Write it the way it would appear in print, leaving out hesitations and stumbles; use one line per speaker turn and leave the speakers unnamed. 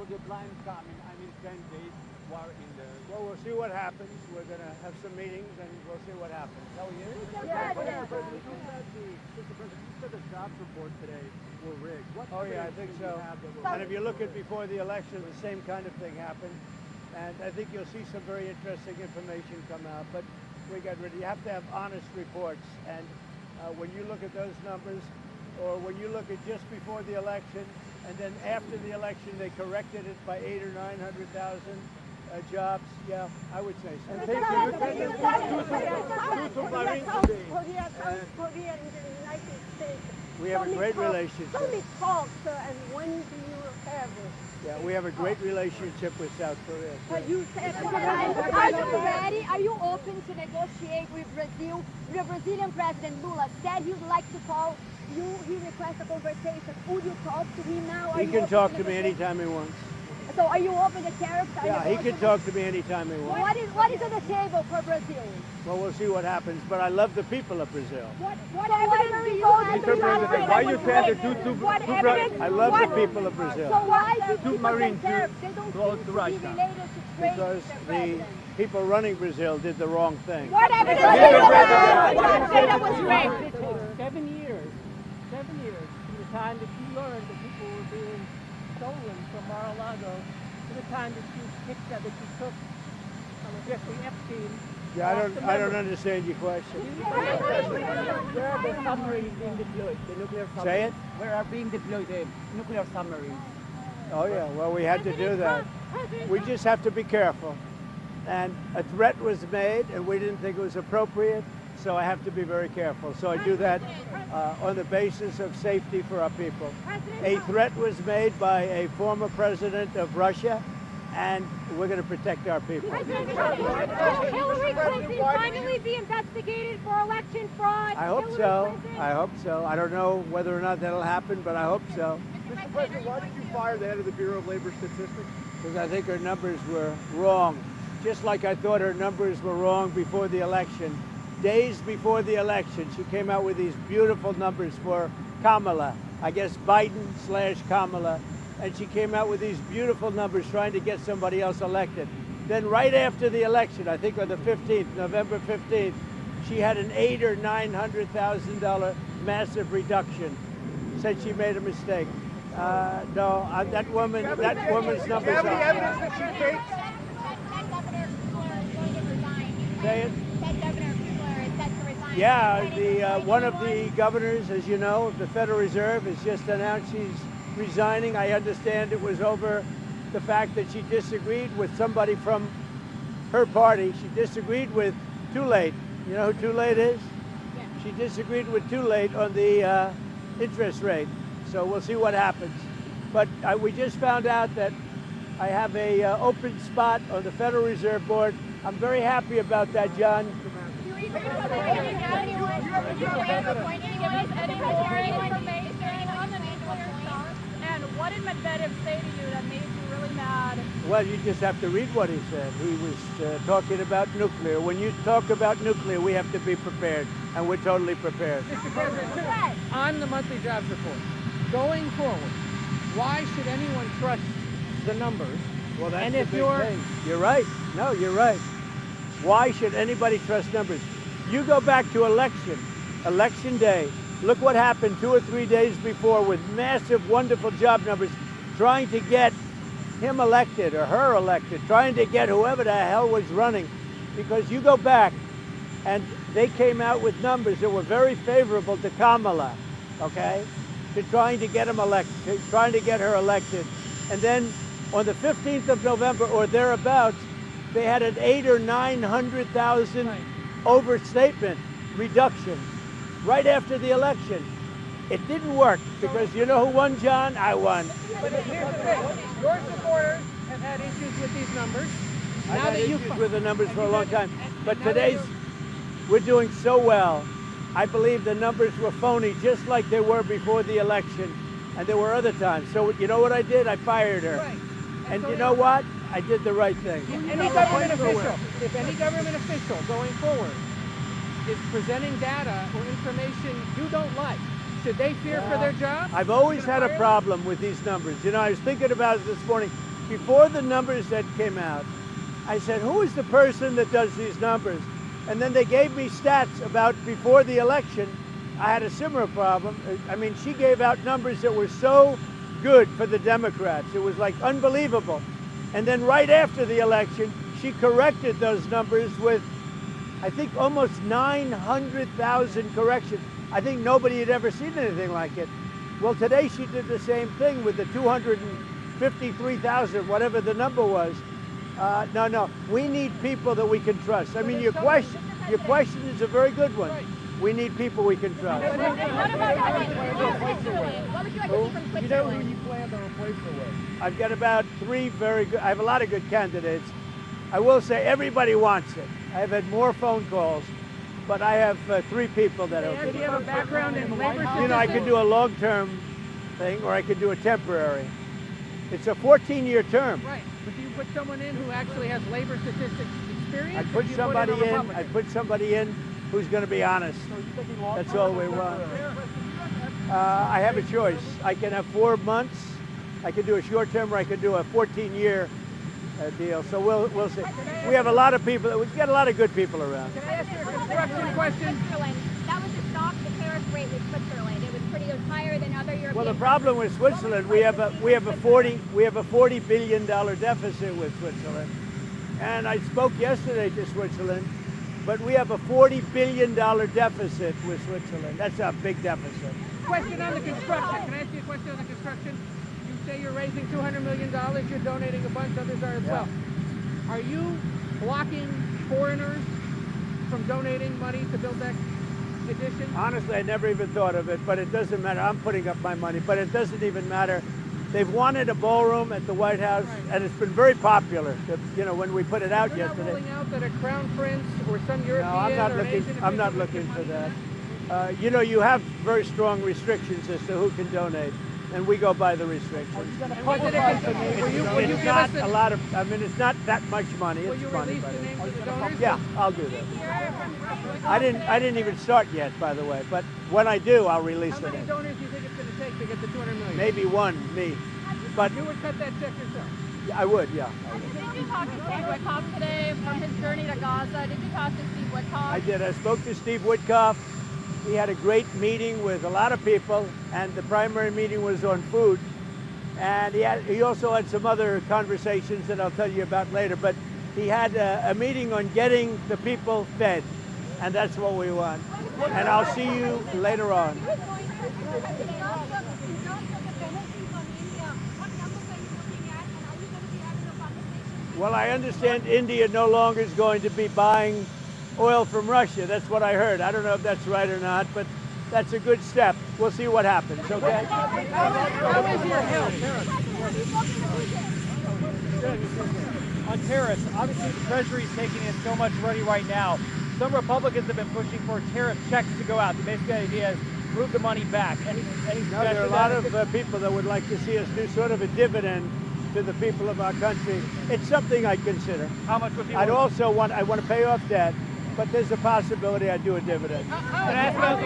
your deadline coming? I mean, 10 days war in the...
Well, we'll see what happens. We're going to have some meetings, and we'll see what happens.
Oh, yeah?
Yeah.
Mr. President, you said the jobs report today were rigged. What
Oh, yeah, I think so. And if you look at before the election, the same kind of thing happened. And I think you'll see some very interesting information come out. But we got ready. You have to have honest reports. And when you look at those numbers, or when you look at just before the election, and then after the election, they corrected it by 800,000 or 900,000 jobs. Yeah, I would say so.
And thank you. South Korea in the United States.
We have a great relationship.
So many talks, and when do you have it?
Yeah, we have a great relationship with South Korea.
But you said,
are you ready? Are you open to negotiate with Brazil? The Brazilian President Lula said he'd like to call you. He requested a conversation. Would you talk to him now?
He can talk to me anytime he wants.
So are you open to tariffs?
Yeah, he can talk to me anytime he wants.
What is on the table for Brazil?
Well, we'll see what happens, but I love the people of Brazil.
What evidence do you have?
Mr. President, why you said the
I love the people of Brazil.
So why do
submarine
tariffs? They don't
close
seem
to
to
Russia.
be related to trade,
Because
Mr.
the
President.
people running Brazil did the wrong thing.
What evidence do you have? What say that was rigged?
It takes 7 years from the time that you learned that people were being stolen from Mar-a-Lago to the time that you picked that you took Jeffrey Epstein.
Yeah, I don't understand your question.
Where are the submarines being deployed? The nuclear submarines.
Say it?
Where are being deployed the nuclear submarines?
Oh yeah, well we had to do that. We just have to be careful. And a threat was made and we didn't think it was appropriate, so I have to be very careful. So I do that on the basis of safety for our people. A threat was made by a former president of Russia, and we're going to protect our people.
Will Hillary Clinton finally be investigated for election fraud?
I hope so. I hope so. I don't know whether or not that'll happen, but I hope so.
Mr. President, why did you fire the head of the Bureau of Labor Statistics?
Because I think her numbers were wrong. Just like I thought her numbers were wrong before the election. Days before the election, she came out with these beautiful numbers for Kamala. I guess Biden/Kamala. And she came out with these beautiful numbers trying to get somebody else elected. Then right after the election, I think on the 15th, November 15th, she had an $800,000 or $900,000 massive reduction. Said she made a mistake. No, that woman's numbers
Do you have any
are.
evidence that she faked?
Say it?
Said Governor Kugler is set to resign.
Yeah, one of the governors, as you know, of the Federal Reserve has just announced she's resigning. I understand it was over the fact that she disagreed with somebody from her party. She disagreed with Too Late. You know who Too Late is?
Yeah.
She disagreed with Too Late on the interest rate. So we'll see what happens. But we just found out that I have a open spot on the Federal Reserve Board. I'm very happy about that, John.
And what did Medvedev say to you that made you really mad?
Well, you just have to read what he said. He was talking about nuclear. When you talk about nuclear, we have to be prepared, and we're totally prepared.
Mr. President, on the monthly jobs report, going forward, why should anyone trust the numbers?
Well, that's
And
the
if
big
you're-
thing. You're right. No, you're right. Why should anybody trust numbers? You go back to election day. Look what happened 2 or 3 days before with massive, wonderful job numbers, trying to get him elected or her elected, trying to get whoever the hell was running. Because you go back and they came out with numbers that were very favorable to Kamala, okay? To trying to get him elected, trying to get her elected. And then on the 15th of November or thereabouts, they had an 800,000 or 900,000 overstatement reduction right after the election. It didn't work because you know who won, John? I won.
But here's the thing. Your supporters have had issues with these numbers.
I've had issues with the numbers for a long time. But today's, we're doing so well. I believe the numbers were phony just like they were before the election. And there were other times. So you know what I did? I fired her.
Right.
And you know what? I did the right thing.
If any government official going forward is presenting data or information you don't like, should they fear for their job?
I've always had a problem with these numbers. You know, I was thinking about it this morning. before the numbers that came out, I said, who is the person that does these numbers? And then they gave me stats about before the election. I had a similar problem. I mean, she gave out numbers that were so good for the Democrats. It was like unbelievable. And then right after the election, she corrected those numbers with, I think, almost 900,000 corrections. I think nobody had ever seen anything like it. Well, today she did the same thing with the 253,000, whatever the number was. No, we need people that we can trust. I mean, your question is a very good one. We need people we can trust.
What about Switzerland? What would you like to see from
You know
Switzerland?
who you plan to replace her with?
I've got about 3 very good, I have a lot of good candidates. I will say everybody wants it. I've had more phone calls, but I have 3 people that are.
Do you have a background in labor
You know, I could do a long-term thing or I could do a temporary. It's a 14-year term.
Right, but do you put someone in who actually has labor statistics experience?
I'd put somebody in who's going to be honest. That's all we want. I have a choice. I can have 4 months. I can do a short term, or I can do a 14-year deal. So we'll see. We have a lot of people. We've got a lot of good people around.
Can I ask you a construction question?
Switzerland. That was the stock, the tariff rate with Switzerland. It was pretty higher than other European
Well, the problem with Switzerland, we have a $40 billion deficit with Switzerland, and I spoke yesterday to Switzerland, but we have a $40 billion deficit with Switzerland. That's a big deficit.
Question on the construction. Can I ask you a question on the construction? You say you're raising $200 million. You're donating a bunch. Others are as well. Are you blocking foreigners from donating money to build that addition?
Honestly, I never even thought of it, but it doesn't matter. I'm putting up my money, but it doesn't even matter. They've wanted a ballroom at the White House, and it's been very popular. You know, when we put it out
You're
yesterday.
not ruling out that a crown prince or some European
No, I'm not
or an
looking.
Asian
I'm not
official would
looking
give
for
money
that. You know, you have very strong restrictions as to who can donate, and we go by the restrictions.
And what did it contain? Will you
It's
give
not
us the,
a lot of. I mean, it's not that much money.
will
It's
you
money,
release
but
the names of the donors?
yeah, I'll do that. I didn't even start yet, by the way. But when I do, I'll release
How
the
many
names.
donors do you think it's going to take to get the $200 million?
Maybe one, me. But
You would cut that check yourself.
I would, yeah.
Did you talk to Steve Witkoff today from his journey to Gaza? Did you talk to Steve Witkoff?
I did. I spoke to Steve Witkoff. He had a great meeting with a lot of people, and the primary meeting was on food. And he also had some other conversations that I'll tell you about later. But he had a meeting on getting the people fed, and that's what we want. And I'll see you later on. Well, I understand India no longer is going to be buying oil from Russia. That's what I heard. I don't know if that's right or not, but that's a good step. We'll see what happens, okay?
How is your health?
On tariffs, obviously the Treasury is taking in so much money right now. Some Republicans have been pushing for tariff checks to go out. The basic idea is move the money back. Any
No, there are a lot of people that would like to see us do sort of a dividend to the people of our country. It's something I'd consider.
How much would people?
I want to pay off debt, but there's a possibility I'd do a dividend.
Can I ask about